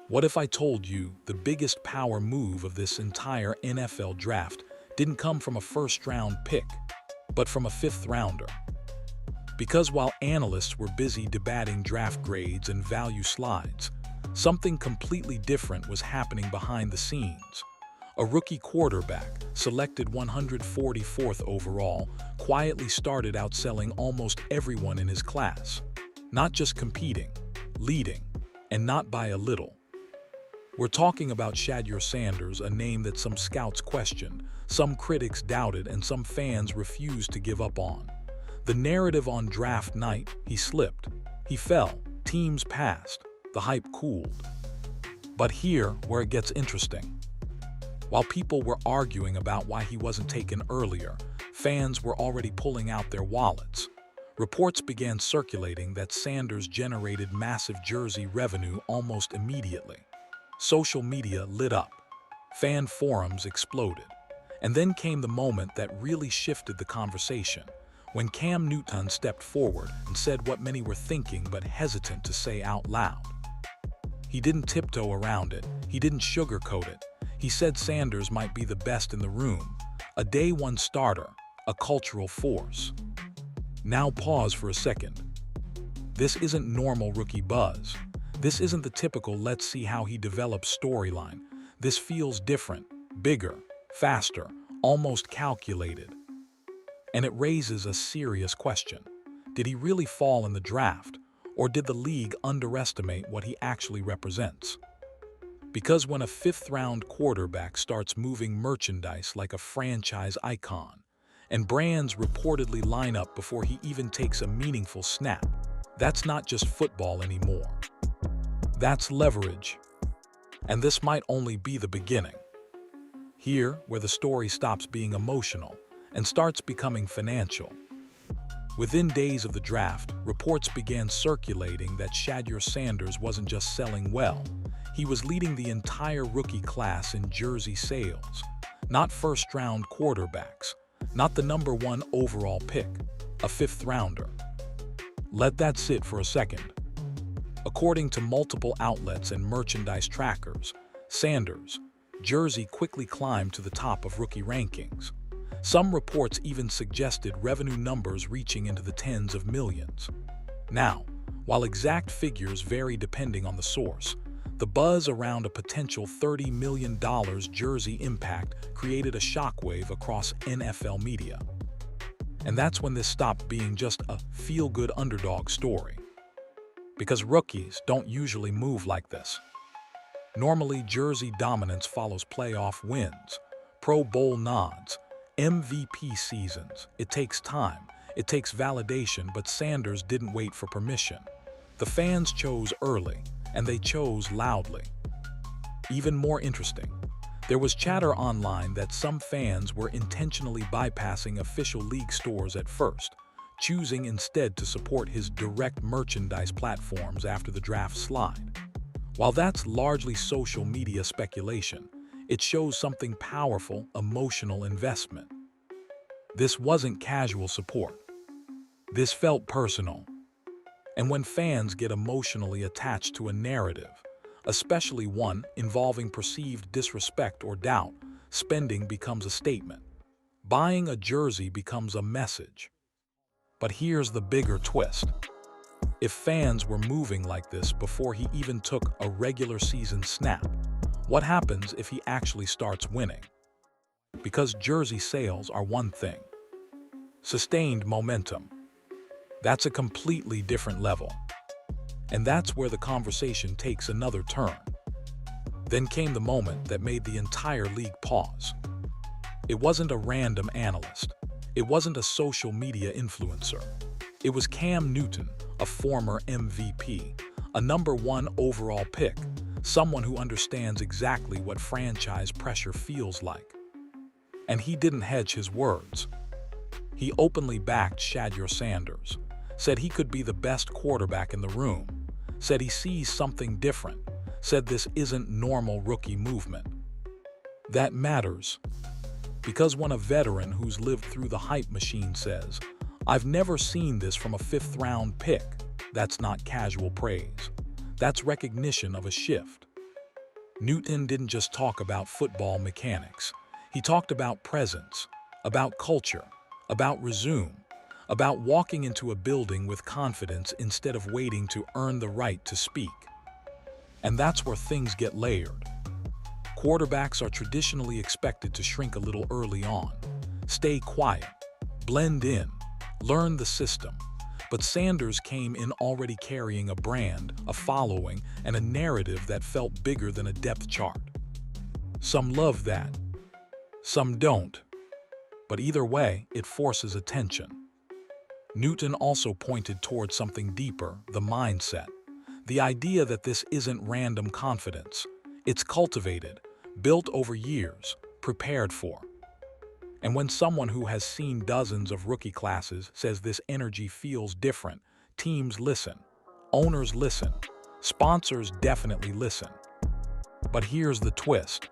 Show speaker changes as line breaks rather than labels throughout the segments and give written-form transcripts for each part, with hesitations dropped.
What if I told you the biggest power move of this entire NFL draft didn't come from a first-round pick, but from a fifth-rounder? Because while analysts were busy debating draft grades and value slides, something completely different was happening behind the scenes. A rookie quarterback, selected 144th overall, quietly started outselling almost everyone in his class. Not just competing, leading, and not by a little. We're talking about Shedeur Sanders, a name that some scouts questioned, some critics doubted, and some fans refused to give up on. The narrative on draft night: he slipped, he fell, teams passed, the hype cooled. But here where it gets interesting. While people were arguing about why he wasn't taken earlier, fans were already pulling out their wallets. Reports began circulating that Sanders generated massive jersey revenue almost immediately. Social media lit up. Fan forums exploded. And then came the moment that really shifted the conversation, when Cam Newton stepped forward and said what many were thinking but hesitant to say out loud. He didn't tiptoe around it. He didn't sugarcoat it. He said Sanders might be the best in the room, a day one starter, a cultural force. Now pause for a second. This isn't normal rookie buzz. This isn't the typical "let's see how he develops" storyline. This feels different, bigger, faster, almost calculated. And it raises a serious question. Did he really fall in the draft, or did the league underestimate what he actually represents? Because when a fifth-round quarterback starts moving merchandise like a franchise icon, and brands reportedly line up before he even takes a meaningful snap, that's not just football anymore. That's leverage. And this might only be the beginning. Here, where the story stops being emotional and starts becoming financial. Within days of the draft, reports began circulating that Shedeur Sanders wasn't just selling well, he was leading the entire rookie class in jersey sales. Not first-round quarterbacks, not the number one overall pick, a fifth-rounder. Let that sit for a second. According to multiple outlets and merchandise trackers, Sanders' jersey quickly climbed to the top of rookie rankings. Some reports even suggested revenue numbers reaching into the tens of millions. Now, while exact figures vary depending on the source, the buzz around a potential $30 million jersey impact created a shockwave across NFL media. And that's when this stopped being just a feel-good underdog story. Because rookies don't usually move like this. Normally, jersey dominance follows playoff wins, Pro Bowl nods, MVP seasons. It takes time, it takes validation, but Sanders didn't wait for permission. The fans chose early, and they chose loudly. Even more interesting, there was chatter online that some fans were intentionally bypassing official league stores at first, choosing instead to support his direct merchandise platforms after the draft slide. While that's largely social media speculation, it shows something powerful: emotional investment. This wasn't casual support. This felt personal. And when fans get emotionally attached to a narrative, especially one involving perceived disrespect or doubt, spending becomes a statement. Buying a jersey becomes a message. But here's the bigger twist. If fans were moving like this before he even took a regular season snap, what happens if he actually starts winning? Because jersey sales are one thing. Sustained momentum, that's a completely different level. And that's where the conversation takes another turn. Then came the moment that made the entire league pause. It wasn't a random analyst. It wasn't a social media influencer. It was Cam Newton, a former MVP, a number one overall pick, someone who understands exactly what franchise pressure feels like. And he didn't hedge his words. He openly backed Shedeur Sanders, said he could be the best quarterback in the room, said he sees something different, said this isn't normal rookie movement. That matters. Because when a veteran who's lived through the hype machine says, "I've never seen this from a fifth-round pick," that's not casual praise. That's recognition of a shift. Newton didn't just talk about football mechanics. He talked about presence, about culture, about resume, about walking into a building with confidence instead of waiting to earn the right to speak. And that's where things get layered. Quarterbacks are traditionally expected to shrink a little early on, stay quiet, blend in, learn the system. But Sanders came in already carrying a brand, a following, and a narrative that felt bigger than a depth chart. Some love that, some don't. But either way, it forces attention. Newton also pointed towards something deeper, the mindset. The idea that this isn't random confidence. It's cultivated, built over years, prepared for. And when someone who has seen dozens of rookie classes says this energy feels different, teams listen, owners listen, sponsors definitely listen. But here's the twist.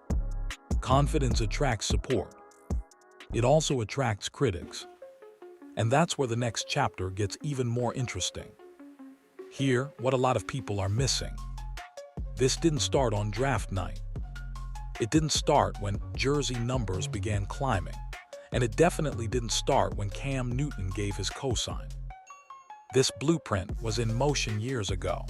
Confidence attracts support. It also attracts critics. And that's where the next chapter gets even more interesting. Here, what a lot of people are missing. This didn't start on draft night. It didn't start when jersey numbers began climbing. And it definitely didn't start when Cam Newton gave his cosign. This blueprint was in motion years ago.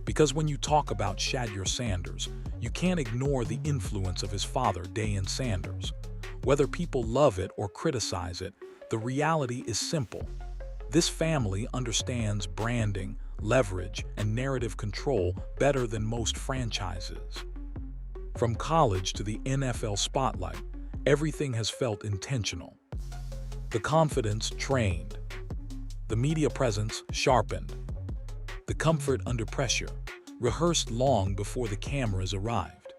Because when you talk about Shedeur Sanders, you can't ignore the influence of his father, Deion Sanders. Whether people love it or criticize it, the reality is simple. This family understands branding, leverage, and narrative control better than most franchises. From college to the NFL spotlight, everything has felt intentional. The confidence trained. The media presence sharpened. The comfort under pressure rehearsed long before the cameras arrived.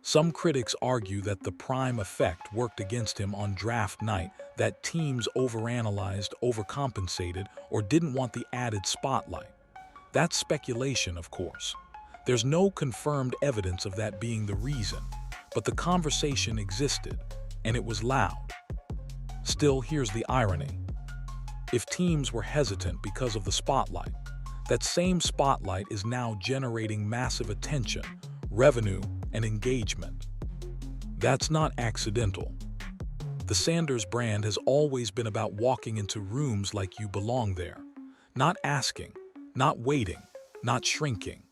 Some critics argue that the prime effect worked against him on draft night, that teams overanalyzed, overcompensated, or didn't want the added spotlight. That's speculation, of course. There's no confirmed evidence of that being the reason. But the conversation existed, and it was loud. Still, here's the irony. If teams were hesitant because of the spotlight, that same spotlight is now generating massive attention, revenue, and engagement. That's not accidental. The Sanders brand has always been about walking into rooms like you belong there, not asking, not waiting, not shrinking.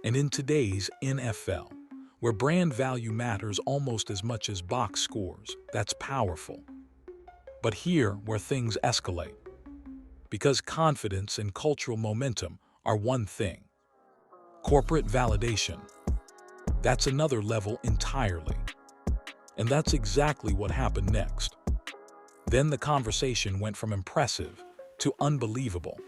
And in today's NFL, where brand value matters almost as much as box scores, that's powerful. But here, where things escalate. Because confidence and cultural momentum are one thing. Corporate validation, that's another level entirely. And that's exactly what happened next. Then the conversation went from impressive to unbelievable.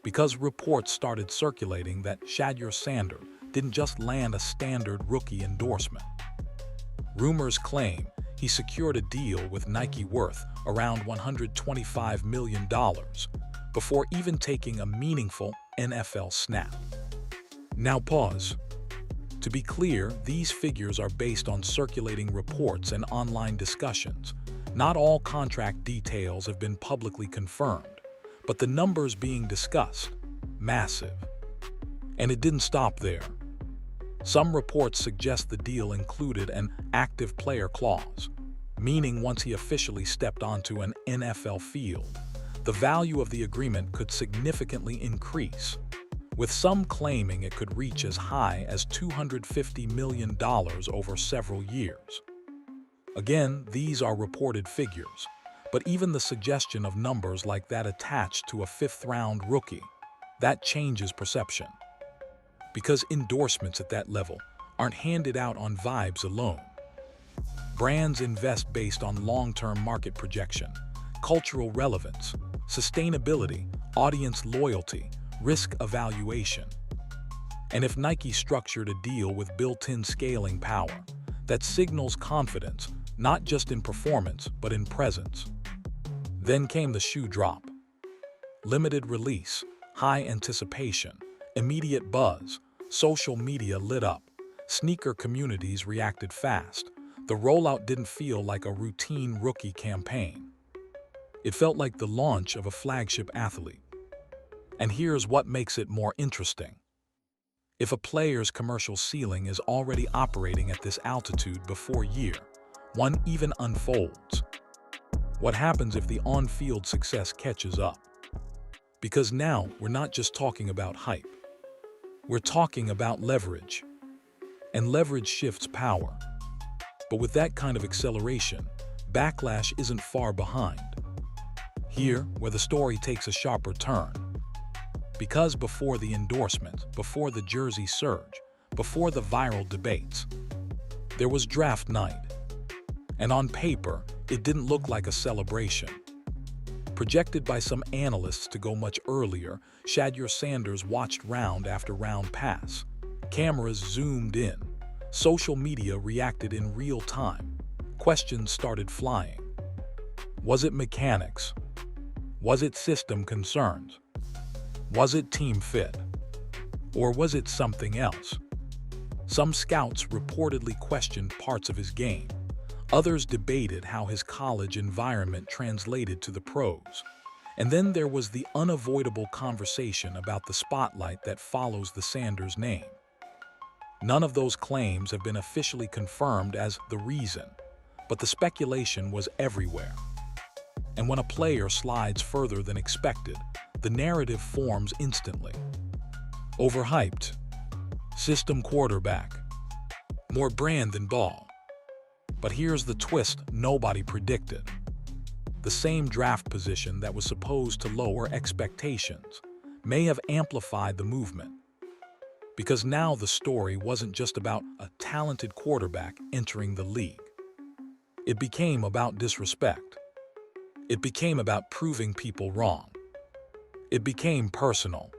Because reports started circulating that Shedeur Sanders didn't just land a standard rookie endorsement. Rumors claim he secured a deal with Nike worth around $125 million before even taking a meaningful NFL snap. Now pause. To be clear, these figures are based on circulating reports and online discussions. Not all contract details have been publicly confirmed, but the numbers being discussed, massive. And it didn't stop there. Some reports suggest the deal included an active player clause, meaning once he officially stepped onto an NFL field, the value of the agreement could significantly increase, with some claiming it could reach as high as $250 million over several years. Again, these are reported figures, but even the suggestion of numbers like that attached to a fifth-round rookie, that changes perception. Because endorsements at that level aren't handed out on vibes alone. Brands invest based on long-term market projection, cultural relevance, sustainability, audience loyalty, risk evaluation. And if Nike structured a deal with built-in scaling power, that signals confidence, not just in performance, but in presence. Then came the shoe drop. Limited release, high anticipation, immediate buzz, social media lit up, sneaker communities reacted fast. The rollout didn't feel like a routine rookie campaign. It felt like the launch of a flagship athlete. And here's what makes it more interesting. If a player's commercial ceiling is already operating at this altitude before year one even unfolds, what happens if the on-field success catches up? Because now we're not just talking about hype. We're talking about leverage. And leverage shifts power. But with that kind of acceleration, backlash isn't far behind. Here, where the story takes a sharper turn. Because before the endorsement, before the jersey surge, before the viral debates, there was draft night. And on paper, it didn't look like a celebration. Projected by some analysts to go much earlier, Shedeur Sanders watched round after round pass. Cameras zoomed in. Social media reacted in real time. Questions started flying. Was it mechanics? Was it system concerns? Was it team fit? Or was it something else? Some scouts reportedly questioned parts of his game. Others debated how his college environment translated to the pros. And then there was the unavoidable conversation about the spotlight that follows the Sanders name. None of those claims have been officially confirmed as the reason, but the speculation was everywhere. And when a player slides further than expected, the narrative forms instantly. Overhyped. System quarterback. More brand than ball. But here's the twist nobody predicted. The same draft position that was supposed to lower expectations may have amplified the movement. Because now the story wasn't just about a talented quarterback entering the league. It became about disrespect. It became about proving people wrong. It became personal.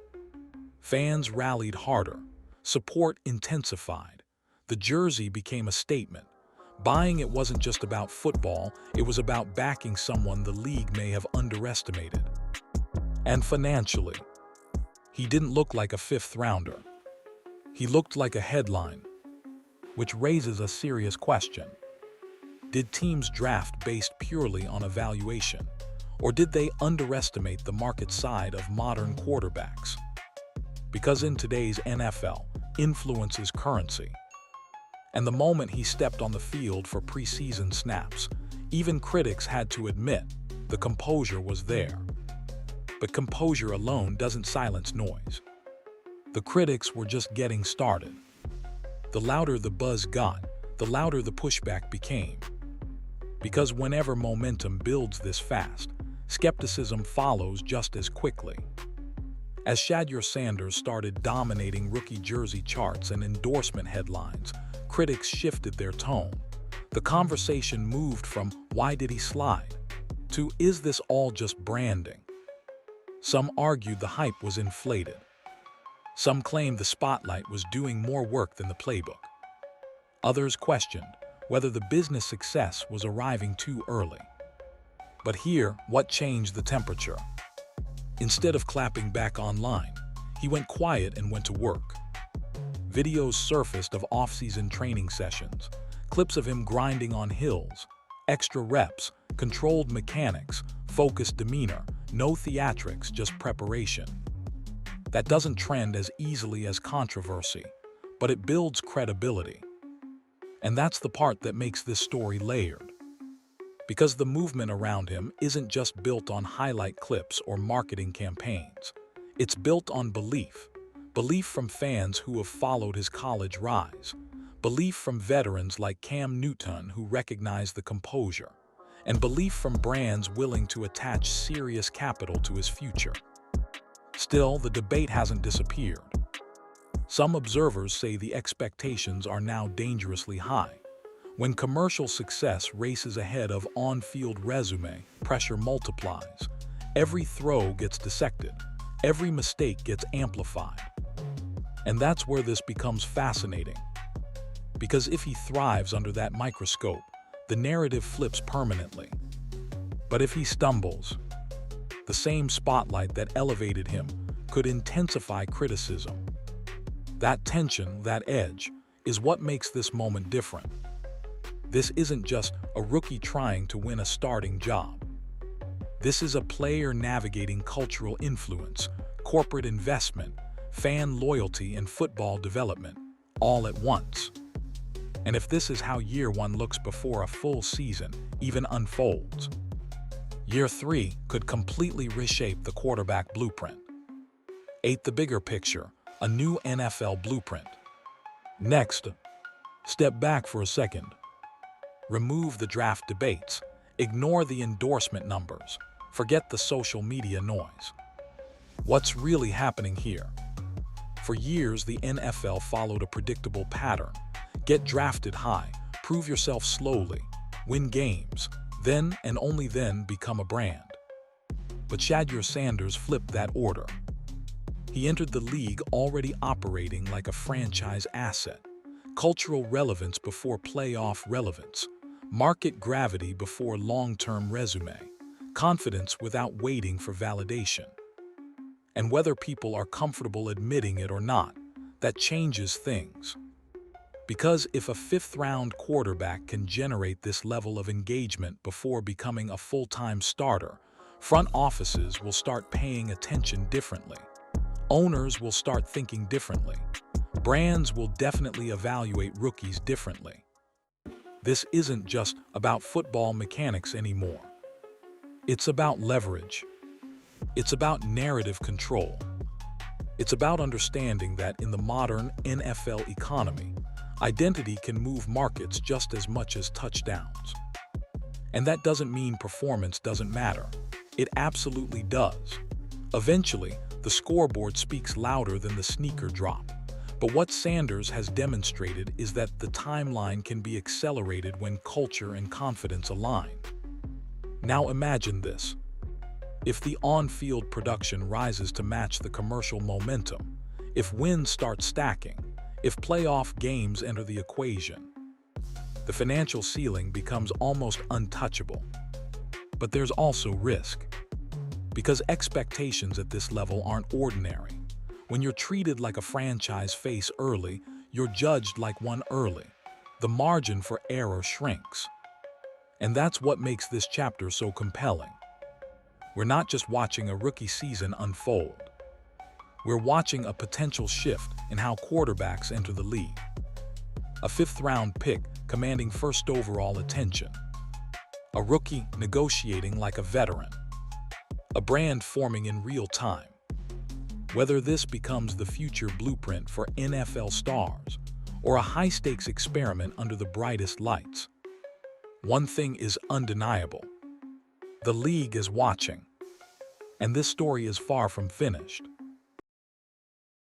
Fans rallied harder. Support intensified. The jersey became a statement. Buying it wasn't just about football, it was about backing someone the league may have underestimated. And financially, he didn't look like a fifth rounder. He looked like a headline, which raises a serious question. Did teams draft based purely on evaluation, or did they underestimate the market side of modern quarterbacks? Because in today's NFL, influence is currency. And the moment he stepped on the field for preseason snaps, even critics had to admit the composure was there. But composure alone doesn't silence noise. The critics were just getting started. The louder the buzz got, the louder the pushback became. Because whenever momentum builds this fast, skepticism follows just as quickly. As Shedeur Sanders started dominating rookie jersey charts and endorsement headlines, critics shifted their tone. The conversation moved from "why did he slide?" to "is this all just branding?" Some argued the hype was inflated. Some claimed the spotlight was doing more work than the playbook. Others questioned whether the business success was arriving too early. But here, what changed the temperature? Instead of clapping back online, he went quiet and went to work. Videos surfaced of off-season training sessions, clips of him grinding on hills, extra reps, controlled mechanics, focused demeanor, no theatrics, just preparation. That doesn't trend as easily as controversy, but it builds credibility. And that's the part that makes this story layered. Because the movement around him isn't just built on highlight clips or marketing campaigns. It's built on belief. Belief from fans who have followed his college rise. Belief from veterans like Cam Newton who recognize the composure. And belief from brands willing to attach serious capital to his future. Still, the debate hasn't disappeared. Some observers say the expectations are now dangerously high. When commercial success races ahead of on-field resume, pressure multiplies. Every throw gets dissected. Every mistake gets amplified. And that's where this becomes fascinating. Because if he thrives under that microscope, the narrative flips permanently. But if he stumbles, the same spotlight that elevated him could intensify criticism. That tension, that edge, is what makes this moment different. This isn't just a rookie trying to win a starting job. This is a player navigating cultural influence, corporate investment, fan loyalty, and football development, all at once. And if this is how year one looks before a full season even unfolds, year three could completely reshape the quarterback blueprint. 8. The bigger picture, a new NFL blueprint. Next, step back for a second. Remove the draft debates. Ignore the endorsement numbers. Forget the social media noise. What's really happening here? For years, the NFL followed a predictable pattern. Get drafted high, prove yourself slowly, win games, then and only then become a brand. But Shedeur Sanders flipped that order. He entered the league already operating like a franchise asset. Cultural relevance before playoff relevance. Market gravity before long-term resume. Confidence without waiting for validation. And whether people are comfortable admitting it or not, that changes things. Because if a fifth-round quarterback can generate this level of engagement before becoming a full-time starter, front offices will start paying attention differently. Owners will start thinking differently. Brands will definitely evaluate rookies differently. This isn't just about football mechanics anymore. It's about leverage. It's about narrative control. It's about understanding that in the modern NFL economy, identity can move markets just as much as touchdowns. And that doesn't mean performance doesn't matter. It absolutely does. Eventually, the scoreboard speaks louder than the sneaker drop. But what Sanders has demonstrated is that the timeline can be accelerated when culture and confidence align. Now imagine this. If the on-field production rises to match the commercial momentum, if wins start stacking, if playoff games enter the equation, the financial ceiling becomes almost untouchable. But there's also risk. Because expectations at this level aren't ordinary. When you're treated like a franchise face early, you're judged like one early. The margin for error shrinks. And that's what makes this chapter so compelling. We're not just watching a rookie season unfold. We're watching a potential shift in how quarterbacks enter the league. A fifth-round pick commanding first overall attention. A rookie negotiating like a veteran. A brand forming in real time. Whether this becomes the future blueprint for NFL stars or a high-stakes experiment under the brightest lights, one thing is undeniable. The league is watching. And this story is far from finished.